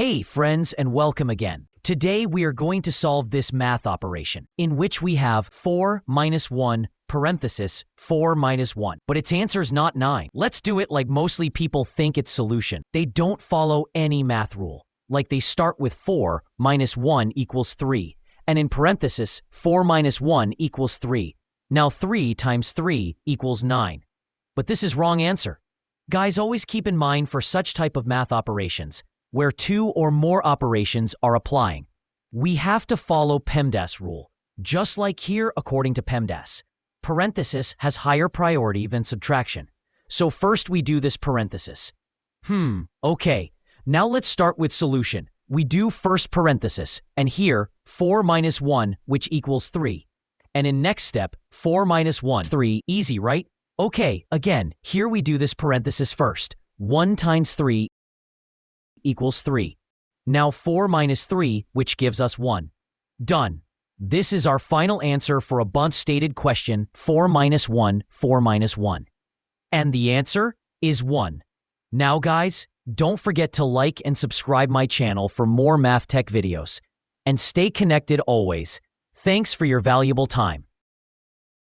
Hey friends, and welcome again. Today we are going to solve this math operation, in which we have 4 minus 1 parenthesis 4 minus 1. But its answer is not 9. Let's do it like mostly people think its solution. They don't follow any math rule. Like they start with 4 minus 1 equals 3. And in parenthesis, 4 minus 1 equals 3. Now 3 times 3 equals 9. But this is wrong answer. Guys, always keep in mind for such type of math operations, where two or more operations are applying, we have to follow PEMDAS rule. Just like here, according to PEMDAS, parenthesis has higher priority than subtraction. So first we do this parenthesis. Okay. Now let's start with solution. We do first parenthesis, and here, 4 minus 1, which equals 3. And in next step, 4 minus 1, 3, easy, right? Okay, again, here we do this parenthesis first. 1 times 3 equals 3. Now 4 minus 3, which gives us 1. Done. This is our final answer for a bunch-stated question, 4 minus 1, 4 minus 1. And the answer is 1. Now guys, don't forget to like and subscribe my channel for more math tech videos. And stay connected always. Thanks for your valuable time.